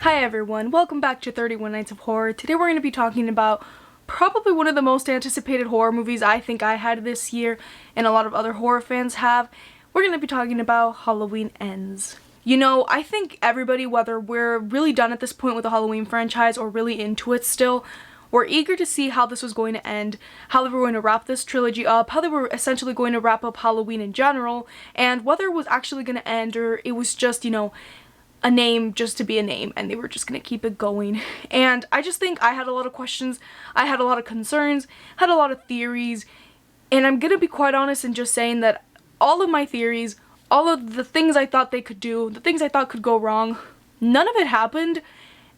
Hi everyone, welcome back to 31 Nights of Horror. Today we're going to be talking about probably one of the most anticipated horror movies I think I had this year and a lot of other horror fans have. We're going to be talking about Halloween Ends. You know, I think everybody, whether we're really done at this point with the Halloween franchise or really into it still, we're eager to see how this was going to end, how they were going to wrap this trilogy up, how they were essentially going to wrap up Halloween in general, and whether it was actually going to end or it was just, you know, a name just to be a name and they were just gonna keep it going. And I just think I had a lot of questions, I had a lot of concerns, had a lot of theories, and I'm gonna be quite honest in just saying that all of my theories, all of the things I thought they could do, the things I thought could go wrong, none of it happened,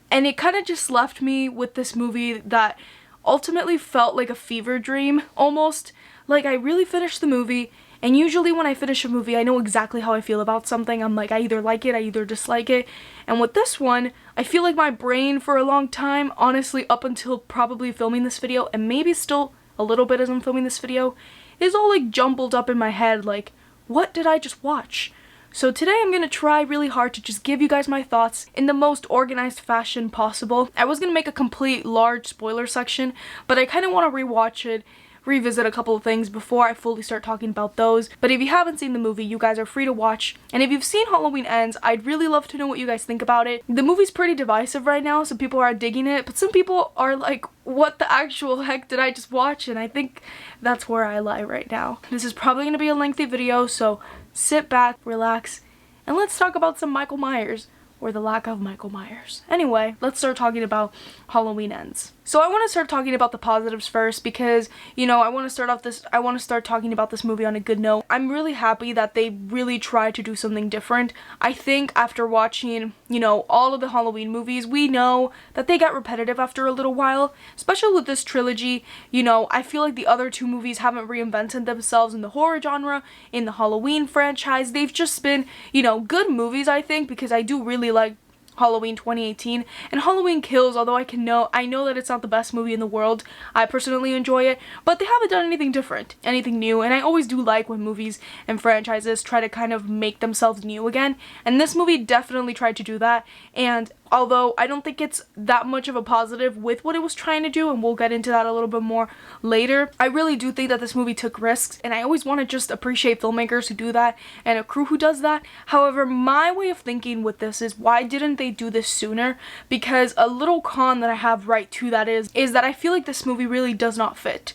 and it kind of just left me with this movie that ultimately felt like a fever dream almost. Like I really finished the movie, and usually when I finish a movie, I know exactly how I feel about something. I'm like, I either like it, I either dislike it. And with this one, I feel like my brain for a long time, honestly up until probably filming this video, and maybe still a little bit as I'm filming this video, is all like jumbled up in my head like, what did I just watch? So today I'm going to try really hard to just give you guys my thoughts in the most organized fashion possible. I was going to make a complete large spoiler section, but I kind of want to rewatch it, revisit a couple of things before I fully start talking about those. But if you haven't seen the movie, you guys are free to watch. And if you've seen Halloween Ends, I'd really love to know what you guys think about it. The movie's pretty divisive right now. Some people are digging it, but some people are like, what the actual heck did I just watch? And I think that's where I lie right now. This is probably going to be a lengthy video, so sit back, relax, and let's talk about some Michael Myers. Or the lack of Michael Myers. Anyway, let's start talking about Halloween Ends. So I want to start talking about the positives first because, you know, I want to start talking about this movie on a good note. I'm really happy that they really tried to do something different. I think after watching, you know, all of the Halloween movies, we know that they got repetitive after a little while, especially with this trilogy. You know, I feel like the other two movies haven't reinvented themselves in the horror genre, in the Halloween franchise. They've just been, you know, good movies, I think, because I do really like Halloween 2018 and Halloween Kills, although I know that it's not the best movie in the world. I personally enjoy it, but they haven't done anything different, anything new, and I always do like when movies and franchises try to kind of make themselves new again, and this movie definitely tried to do that. And although I don't think it's that much of a positive with what it was trying to do, and we'll get into that a little bit more later, I really do think that this movie took risks, and I always want to just appreciate filmmakers who do that and a crew who does that. However, my way of thinking with this is, why didn't they do this sooner? Because a little con that I have right to that is that I feel like this movie really does not fit.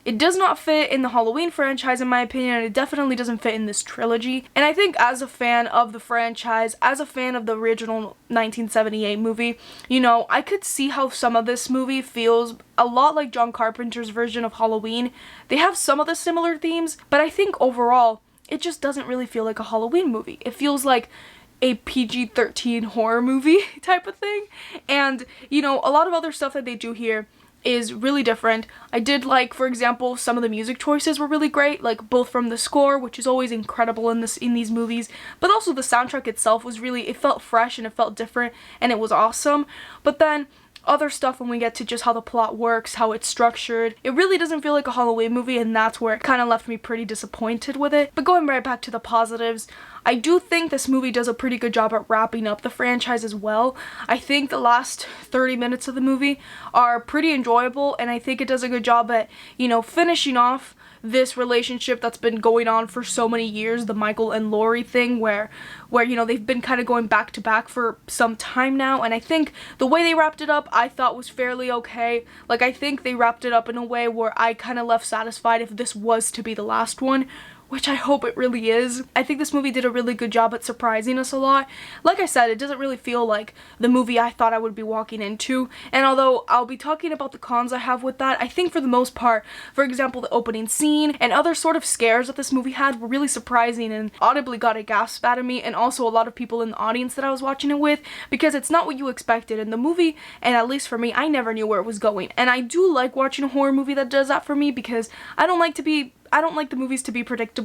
It does not fit in the Halloween franchise, in my opinion, and it definitely doesn't fit in this trilogy. And I think as a fan of the franchise, as a fan of the original 1978 movie, you know, I could see how some of this movie feels a lot like John Carpenter's version of Halloween. They have some of the similar themes, but I think overall, it just doesn't really feel like a Halloween movie. It feels like a PG-13 horror movie type of thing. And, you know, a lot of other stuff that they do here is really different. I did like, for example, some of the music choices were really great, like both from the score, which is always incredible in these movies, but also the soundtrack itself was really, it felt fresh and it felt different and it was awesome. But then other stuff, when we get to just how the plot works, how it's structured, it really doesn't feel like a Halloween movie, and that's where it kind of left me pretty disappointed with it. But going right back to the positives, I do think this movie does a pretty good job at wrapping up the franchise as well. I think the last 30 minutes of the movie are pretty enjoyable, and I think it does a good job at, you know, finishing off this relationship that's been going on for so many years, the Michael and Laurie thing, where you know, they've been kind of going back to back for some time now, and I think the way they wrapped it up I thought was fairly okay. Like, I think they wrapped it up in a way where I kind of left satisfied if this was to be the last one, which I hope it really is. I think this movie did a really good job at surprising us a lot. Like I said, it doesn't really feel like the movie I thought I would be walking into, and although I'll be talking about the cons I have with that, I think for the most part, for example, the opening scene and other sort of scares that this movie had were really surprising and audibly got a gasp out of me, and also a lot of people in the audience that I was watching it with, because it's not what you expected in the movie, and at least for me, I never knew where it was going. And I do like watching a horror movie that does that for me, because I don't like the movies to be predictable,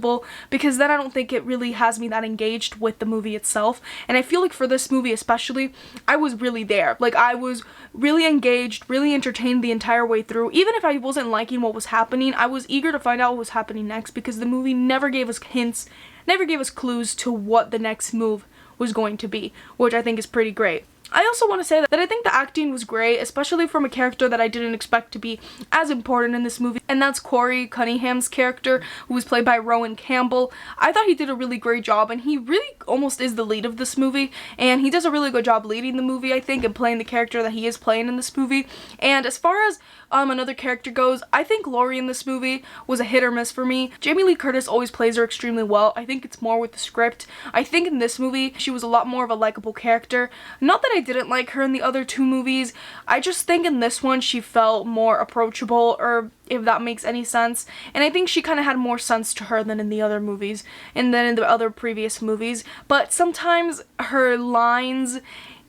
because then I don't think it really has me that engaged with the movie itself. And I feel like for this movie especially, I was really there. Like, I was really engaged, really entertained the entire way through. Even if I wasn't liking what was happening, I was eager to find out what was happening next, because the movie never gave us hints, never gave us clues to what the next move was going to be, which I think is pretty great. I also want to say that I think the acting was great, especially from a character that I didn't expect to be as important in this movie, and that's Corey Cunningham's character, who was played by Rowan Campbell. I thought he did a really great job, and he really almost is the lead of this movie, and he does a really good job leading the movie, I think, and playing the character that he is playing in this movie. And as far as another character goes, I think Laurie in this movie was a hit or miss for me. Jamie Lee Curtis always plays her extremely well. I think it's more with the script. I think in this movie, she was a lot more of a likable character. Not that I didn't like her in the other two movies, I just think in this one she felt more approachable, or if that makes any sense. And I think she kind of had more sense to her than in the other movies, and then in the other previous movies. But sometimes her lines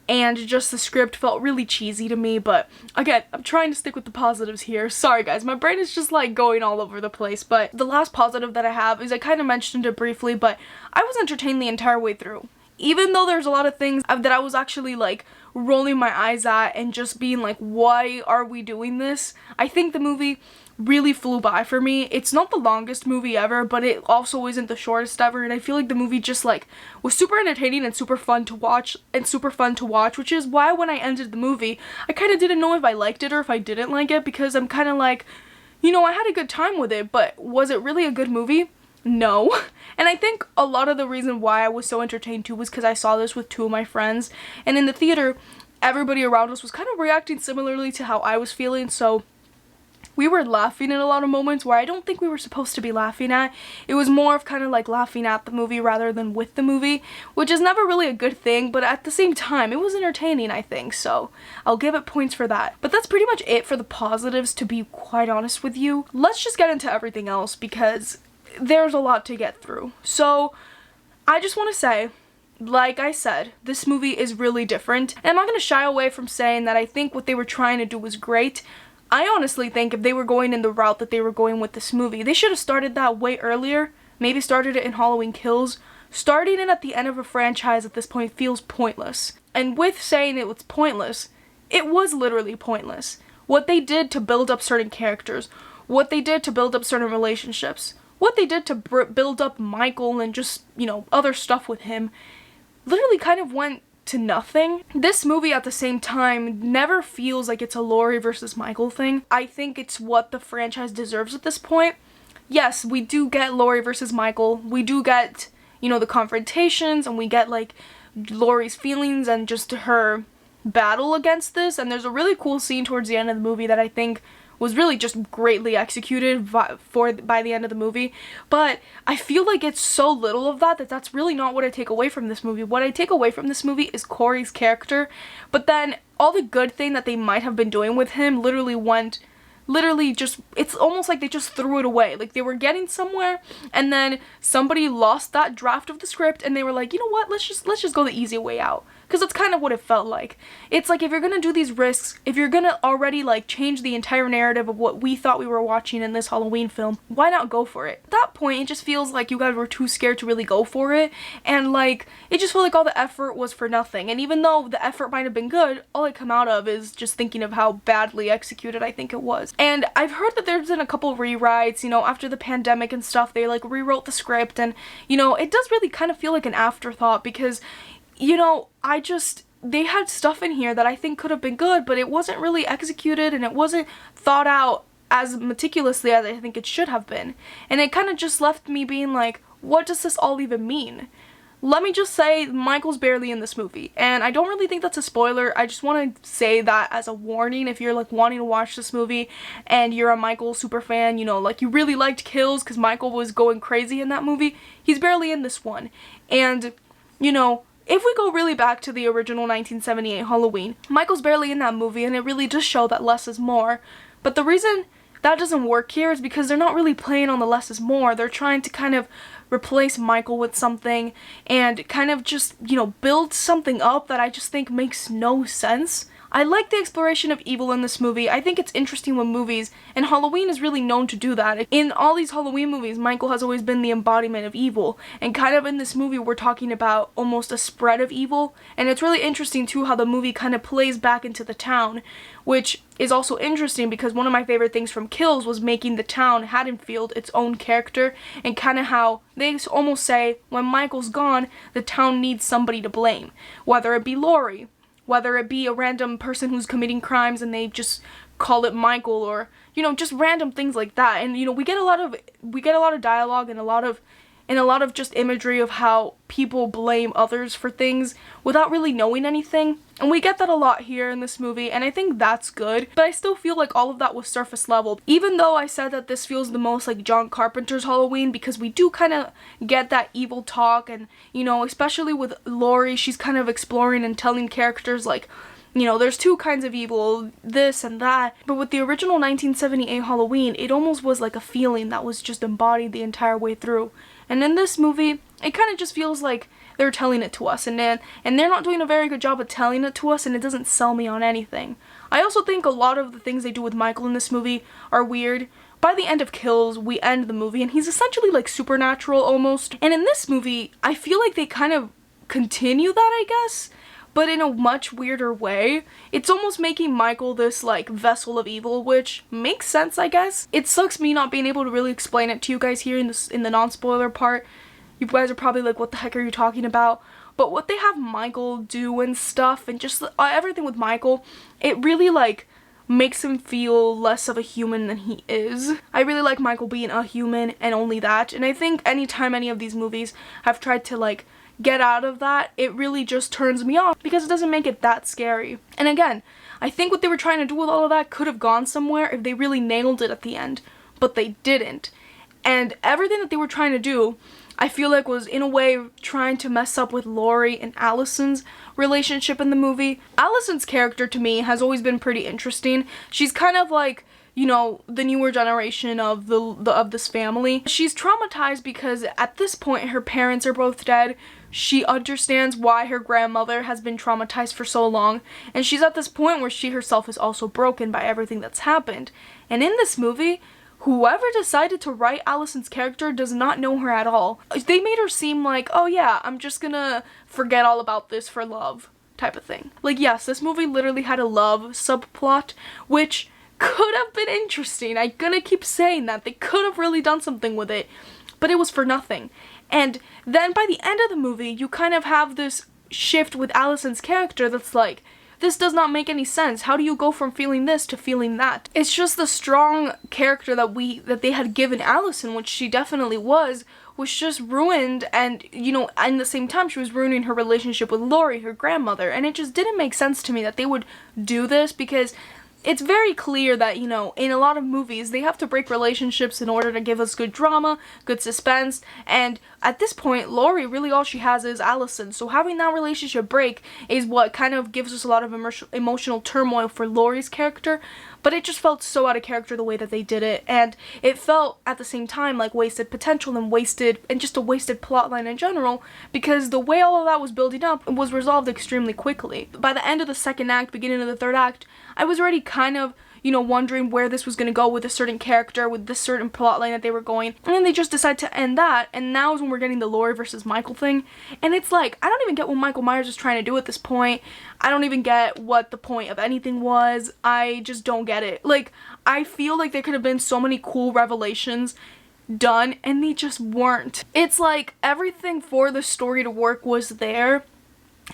and just the script felt really cheesy to me, but again, I'm trying to stick with the positives here. Sorry guys, my brain is just like going all over the place. But the last positive that I have is, I kind of mentioned it briefly, but I was entertained the entire way through. Even though there's a lot of things that I was actually like rolling my eyes at and just being like, why are we doing this? I think the movie really flew by for me. It's not the longest movie ever, but it also isn't the shortest ever, and I feel like the movie just like was super entertaining and super fun to watch, which is why when I ended the movie, I kind of didn't know if I liked it or if I didn't like it, because I'm kind of like, you know, I had a good time with it, but was it really a good movie? No. And I think a lot of the reason why I was so entertained too was because I saw this with two of my friends, and in the theater, everybody around us was kind of reacting similarly to how I was feeling, so we were laughing at a lot of moments where I don't think we were supposed to be laughing at. It was more of kind of like laughing at the movie rather than with the movie, which is never really a good thing, but at the same time, it was entertaining, I think, so I'll give it points for that. But that's pretty much it for the positives, to be quite honest with you. Let's just get into everything else, because there's a lot to get through. So I just want to say, like I said, this movie is really different, and I'm not going to shy away from saying that I think what they were trying to do was great. I honestly think if they were going in the route that they were going with this movie, they should have started that way earlier. Maybe started it in Halloween Kills. Starting it at the end of a franchise at this point feels pointless. And with saying it was pointless, it was literally pointless. What they did to build up certain characters, what they did to build up certain relationships, what they did to build up Michael and just, you know, other stuff with him, literally kind of went to nothing. This movie at the same time never feels like it's a Laurie versus Michael thing. I think it's what the franchise deserves at this point. Yes, we do get Laurie versus Michael. We do get, you know, the confrontations, and we get like Laurie's feelings and just her battle against this. And there's a really cool scene towards the end of the movie that I think was really just greatly executed by the end of the movie, but I feel like it's so little of that's really not what I take away from this movie. What I take away from this movie is Corey's character, but then all the good thing that they might have been doing with him it's almost like they just threw it away. Like they were getting somewhere, and then somebody lost that draft of the script, and they were like, you know what, let's just go the easy way out. Because that's kind of what it felt like. It's like, if you're gonna do these risks, if you're gonna already like change the entire narrative of what we thought we were watching in this Halloween film, why not go for it? At that point, it just feels like you guys were too scared to really go for it, and like, it just felt like all the effort was for nothing. And even though the effort might have been good, all I come out of is just thinking of how badly executed I think it was. And I've heard that there's been a couple rewrites, you know, after the pandemic and stuff, they like rewrote the script, and you know, it does really kind of feel like an afterthought, because you know, they had stuff in here that I think could have been good, but it wasn't really executed, and it wasn't thought out as meticulously as I think it should have been. And it kind of just left me being like, what does this all even mean? Let me just say, Michael's barely in this movie, and I don't really think that's a spoiler. I just want to say that as a warning, if you're like wanting to watch this movie and you're a Michael super fan, you know, like you really liked Kills because Michael was going crazy in that movie, he's barely in this one. And, you know, if we go really back to the original 1978 Halloween, Michael's barely in that movie, and it really does show that less is more. But the reason that doesn't work here is because they're not really playing on the less is more. They're trying to kind of replace Michael with something and kind of just, you know, build something up that I just think makes no sense. I like the exploration of evil in this movie. I think it's interesting with movies, and Halloween is really known to do that. In all these Halloween movies, Michael has always been the embodiment of evil, and kind of in this movie we're talking about almost a spread of evil, and it's really interesting too how the movie kind of plays back into the town, which is also interesting because one of my favorite things from Kills was making the town, Haddonfield, its own character, and kind of how they almost say when Michael's gone, the town needs somebody to blame, whether it be Laurie, whether it be a random person who's committing crimes and they just call it Michael, or, you know, just random things like that. And, you know, we get a lot of dialogue and a lot of just imagery of how people blame others for things without really knowing anything. And we get that a lot here in this movie, and I think that's good. But I still feel like all of that was surface level. Even though I said that this feels the most like John Carpenter's Halloween, because we do kind of get that evil talk, and, you know, especially with Laurie, she's kind of exploring and telling characters like, you know, there's two kinds of evil, this and that. But with the original 1978 Halloween, it almost was like a feeling that was just embodied the entire way through. And in this movie, it kind of just feels like they're telling it to us, and they're not doing a very good job of telling it to us, and it doesn't sell me on anything. I also think a lot of the things they do with Michael in this movie are weird. By the end of Kills, we end the movie, and he's essentially like supernatural almost. And in this movie, I feel like they kind of continue that, I guess, but in a much weirder way. It's almost making Michael this like vessel of evil, which makes sense, I guess. It sucks me not being able to really explain it to you guys here in the non-spoiler part. You guys are probably like, what the heck are you talking about? But what they have Michael do and stuff, and just everything with Michael, it really like makes him feel less of a human than he is. I really like Michael being a human and only that. And I think anytime any of these movies have tried to like get out of that, it really just turns me off because it doesn't make it that scary. And again, I think what they were trying to do with all of that could have gone somewhere if they really nailed it at the end, but they didn't. And everything that they were trying to do, I feel like, was in a way trying to mess up with Laurie and Allison's relationship in the movie. Allison's character to me has always been pretty interesting. She's kind of like, you know, the newer generation of this family. She's traumatized because at this point her parents are both dead. She understands why her grandmother has been traumatized for so long, and she's at this point where she herself is also broken by everything that's happened. And in this movie, whoever decided to write Allison's character does not know her at all. They made her seem like, oh yeah, I'm just gonna forget all about this for love type of thing. Like, yes, this movie literally had a love subplot, which could have been interesting. I'm gonna keep saying that. They could have really done something with it, but it was for nothing. And then by the end of the movie, you kind of have this shift with Allison's character that's like, this does not make any sense. How do you go from feeling this to feeling that? It's just the strong character that they had given Allison, which she definitely was just ruined. And, you know, at the same time, she was ruining her relationship with Laurie, her grandmother. And it just didn't make sense to me that they would do this, because it's very clear that, you know, in a lot of movies, they have to break relationships in order to give us good drama, good suspense, and at this point, Laurie, really all she has is Allison, so having that relationship break is what kind of gives us a lot of emotional turmoil for Laurie's character, but it just felt so out of character the way that they did it, and it felt at the same time like wasted potential and just a wasted plotline in general, because the way all of that was building up was resolved extremely quickly. By the end of the second act, beginning of the third act, I was already kind of, you know, wondering where this was going to go with a certain character, with this certain plotline that they were going, and then they just decide to end that, and now is when we're getting the Laurie versus Michael thing, and it's like, I don't even get what Michael Myers is trying to do at this point. I don't even get what the point of anything was. I just don't get it. Like, I feel like there could have been so many cool revelations done, and they just weren't. It's like everything for the story to work was there,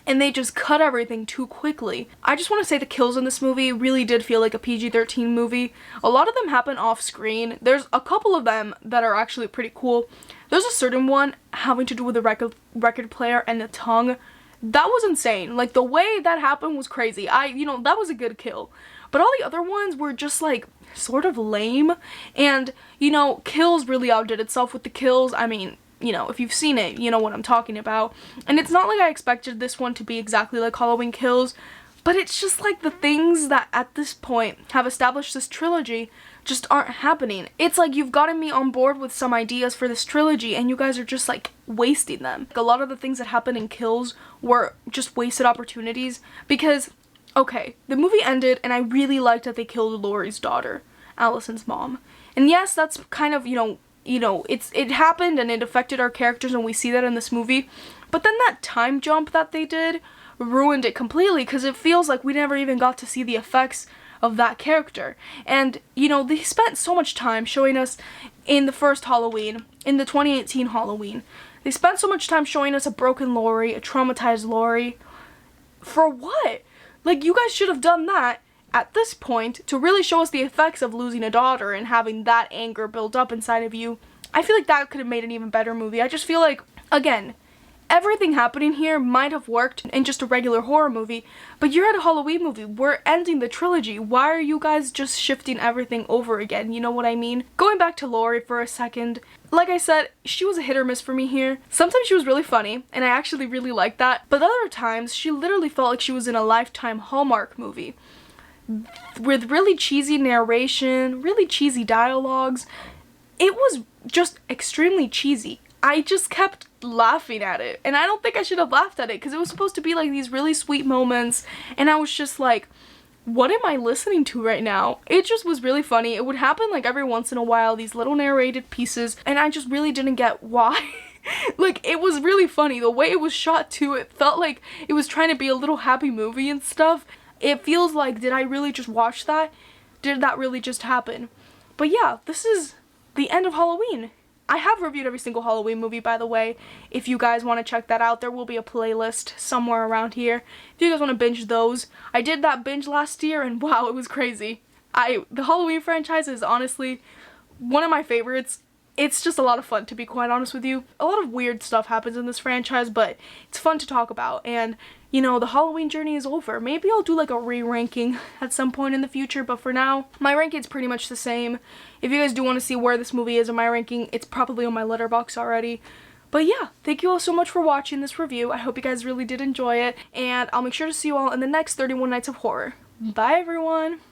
and they just cut everything too quickly. I just want to say the kills in this movie really did feel like a PG-13 movie. A lot of them happen off screen. There's a couple of them that are actually pretty cool. There's a certain one having to do with the record player and the tongue. That was insane. Like, the way that happened was crazy. That was a good kill. But all the other ones were just like sort of lame. And, you know, Kills really outdid itself with the kills. I mean, you know, if you've seen it, you know what I'm talking about. And it's not like I expected this one to be exactly like Halloween Kills, but it's just like the things that at this point have established this trilogy just aren't happening. It's like you've gotten me on board with some ideas for this trilogy and you guys are just like wasting them. Like, a lot of the things that happened in Kills were just wasted opportunities because, okay, the movie ended and I really liked that they killed Laurie's daughter, Allison's mom. And yes, that's kind of, it happened and it affected our characters and we see that in this movie. But then that time jump that they did ruined it completely because it feels like we never even got to see the effects of that character. And, they spent so much time showing us in the first Halloween, in the 2018 Halloween, they spent so much time showing us a broken Laurie, a traumatized Laurie. For what? Like, you guys should have done that at this point to really show us the effects of losing a daughter and having that anger build up inside of you. I feel like that could have made an even better movie. I just feel like, again, everything happening here might have worked in just a regular horror movie, but you're at a Halloween movie. We're ending the trilogy. Why are you guys just shifting everything over again? You know what I mean? Going back to Laurie for a second, like I said, she was a hit or miss for me here. Sometimes she was really funny, and I actually really liked that, but other times she literally felt like she was in a Lifetime Hallmark movie with really cheesy narration, really cheesy dialogues. It was just extremely cheesy. I just kept laughing at it, and I don't think I should have laughed at it because it was supposed to be like these really sweet moments, and I was just like, what am I listening to right now? It just was really funny. It would happen like every once in a while, these little narrated pieces, and I just really didn't get why. Like, it was really funny. The way it was shot too, it felt like it was trying to be a little happy movie and stuff. It feels like, did I really just watch that? Did that really just happen? But yeah, this is the end of Halloween. I have reviewed every single Halloween movie, by the way. If you guys want to check that out, there will be a playlist somewhere around here. If you guys want to binge those. I did that binge last year, and wow, it was crazy. The Halloween franchise is honestly one of my favorites. It's just a lot of fun, to be quite honest with you. A lot of weird stuff happens in this franchise, but it's fun to talk about. And, you know, the Halloween journey is over. Maybe I'll do like a re-ranking at some point in the future, but for now, my ranking's pretty much the same. If you guys do want to see where this movie is in my ranking, it's probably on my letterbox already. But yeah, thank you all so much for watching this review. I hope you guys really did enjoy it, and I'll make sure to see you all in the next 31 Nights of Horror. Bye, everyone!